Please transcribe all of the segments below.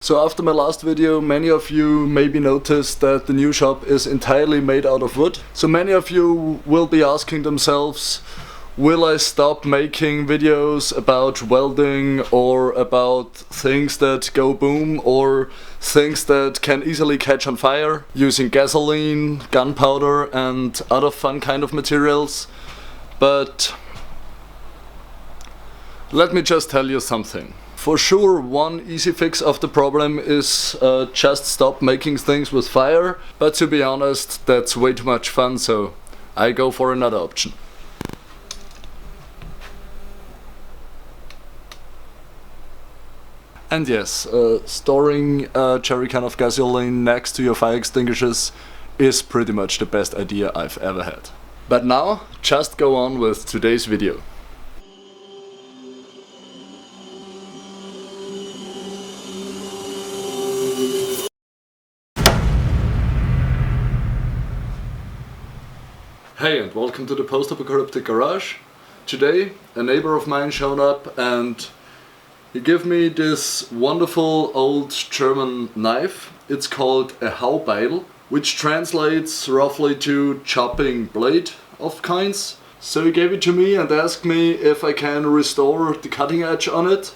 So after my last video, many of you maybe noticed that the new shop is entirely made out of wood. So many of you will be asking themselves, will I stop making videos about welding or about things that go boom or things that can easily catch on fire using gasoline, gunpowder and other fun kind of materials? But let me just tell you something. For sure, one easy fix of the problem is just stop making things with fire, but to be honest, that's way too much fun, so I go for another option. And yes, storing a jerry can of gasoline next to your fire extinguishers is pretty much the best idea I've ever had. But now, just go on with today's video. Hey, and welcome to the Postapocalyptic Garage. Today, a neighbor of mine showed up and he gave me this wonderful old German knife. It's called a Haubeil, which translates roughly to chopping blade of kinds. So he gave it to me and asked me if I can restore the cutting edge on it.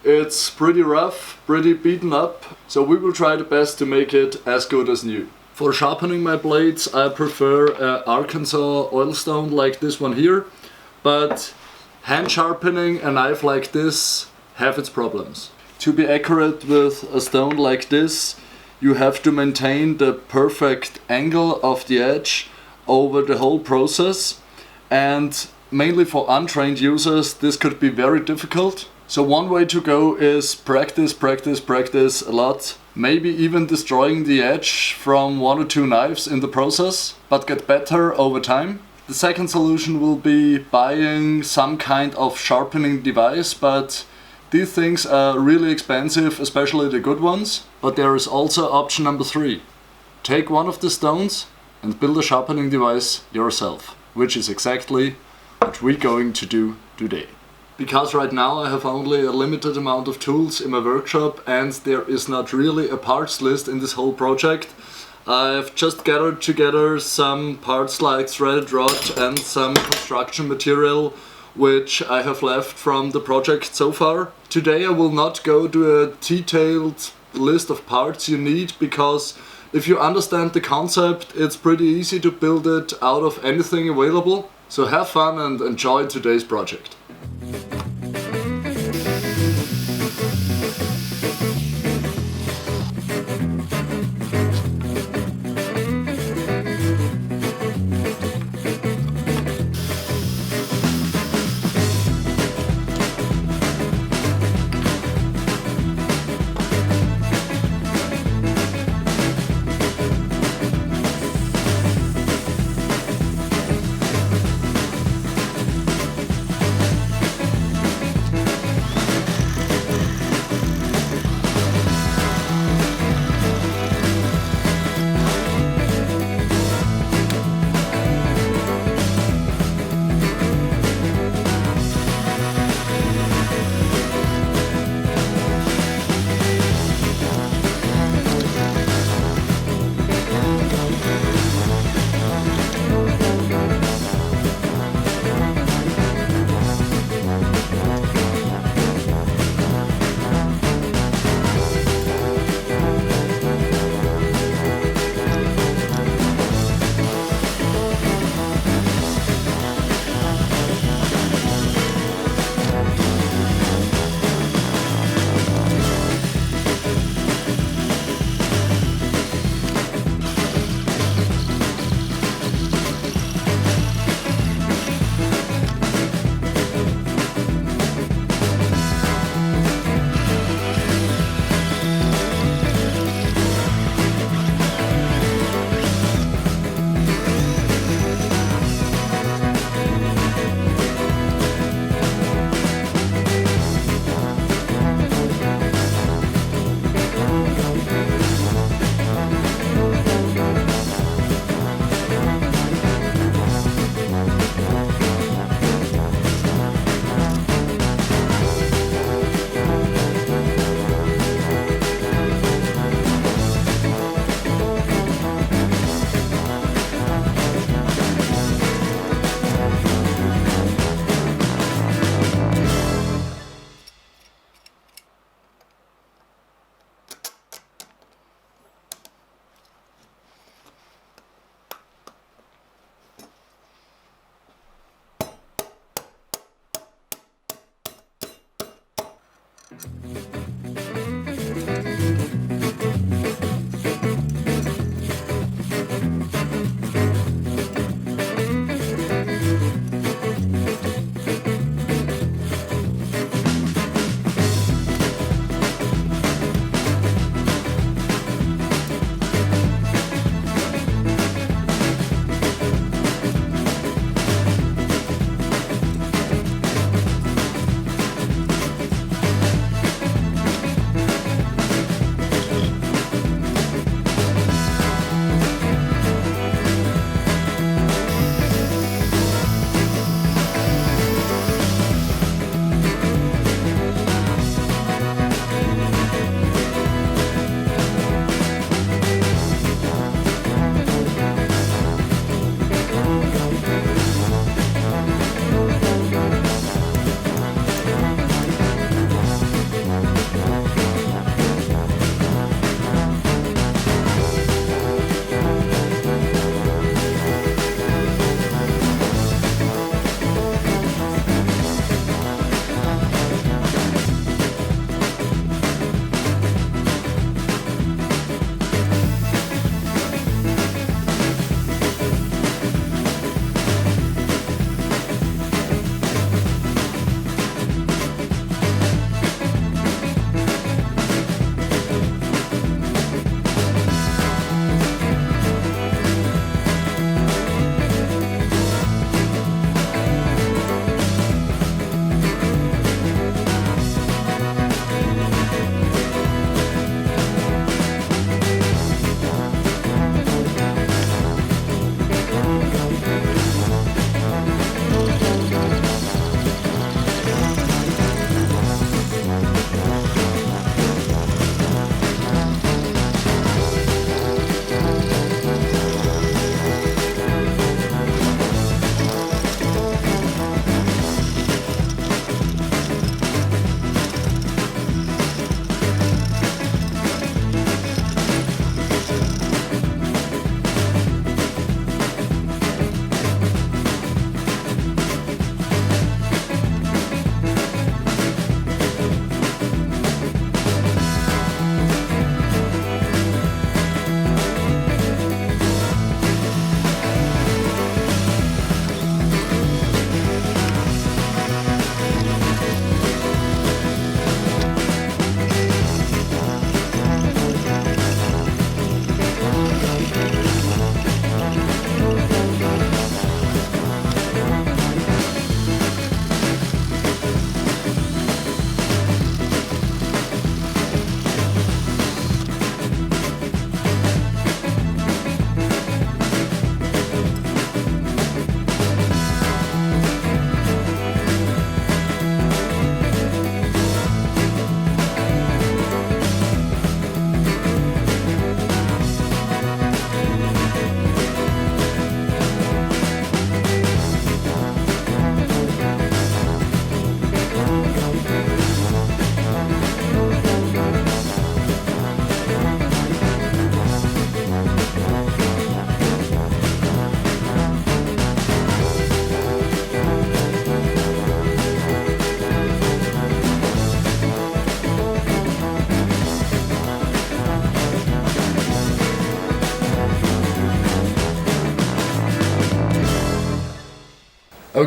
It's pretty rough, pretty beaten up, so we will try the best to make it as good as new. For sharpening my blades, I prefer an Arkansas oilstone like this one here, but hand sharpening a knife like this have its problems. To be accurate with a stone like this, you have to maintain the perfect angle of the edge over the whole process, and mainly for untrained users this could be very difficult. So one way to go is practice a lot, maybe even destroying the edge from 1 or 2 knives in the process, but get better over time. The second solution will be buying some kind of sharpening device, but these things are really expensive, especially the good ones. But there is also option number 3. Take one of the stones and build a sharpening device yourself, which is exactly what we're going to do today. Because right now I have only a limited amount of tools in my workshop and there is not really a parts list in this whole project. I've just gathered together some parts like threaded rod and some construction material which I have left from the project so far. Today I will not go to a detailed list of parts you need, because if you understand the concept, it's pretty easy to build it out of anything available. So have fun and enjoy today's project.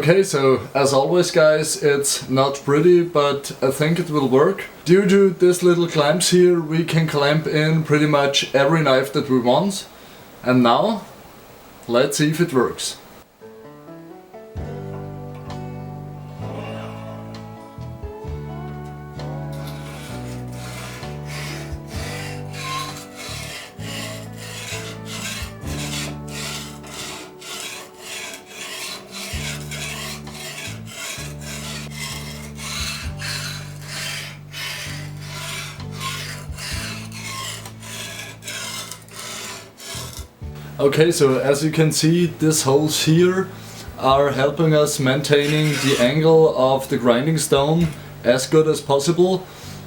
Okay, so as always guys, it's not pretty, but I think it will work. Due to this little clamps here, we can clamp in pretty much every knife that we want. And now, let's see if it works. Okay, so as you can see, these holes here are helping us maintaining the angle of the grinding stone as good as possible.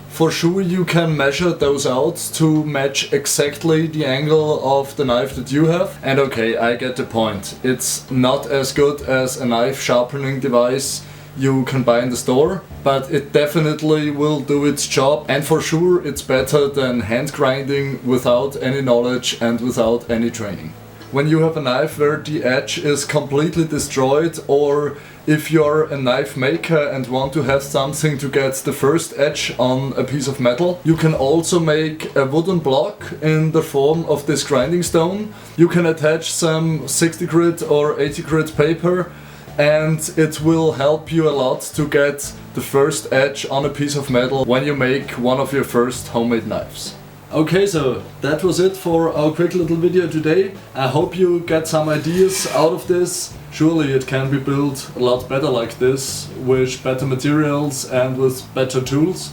For sure you can measure those out to match exactly the angle of the knife that you have. And okay, I get the point. It's not as good as a knife sharpening device you can buy in the store, but it definitely will do its job, and for sure it's better than hand grinding without any knowledge and without any training. When you have a knife where the edge is completely destroyed, or if you're a knife maker and want to have something to get the first edge on a piece of metal, you can also make a wooden block in the form of this grinding stone. You can attach some 60 grit or 80 grit paper, and it will help you a lot to get the first edge on a piece of metal when you make one of your first homemade knives. Okay, so that was it for our quick little video today. I hope you get some ideas out of this. Surely it can be built a lot better like this, with better materials and with better tools.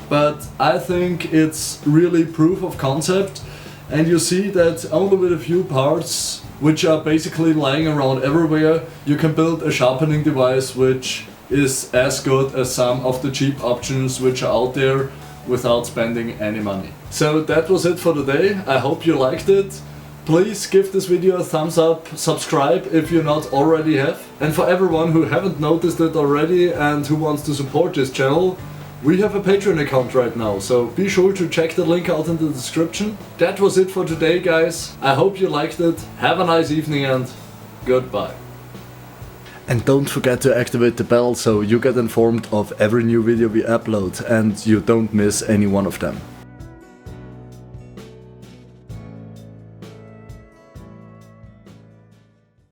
But I think it's really proof of concept, and you see that only with a few parts, which are basically lying around everywhere, you can build a sharpening device which is as good as some of the cheap options which are out there without spending any money. So that was it for today. I hope you liked it. Please give this video a thumbs up, subscribe if you not already have. And for everyone who haven't noticed it already and who wants to support this channel, we have a Patreon account right now, so be sure to check the link out in the description. That was it for today, guys. I hope you liked it. Have a nice evening and goodbye. And don't forget to activate the bell so you get informed of every new video we upload and you don't miss any one of them.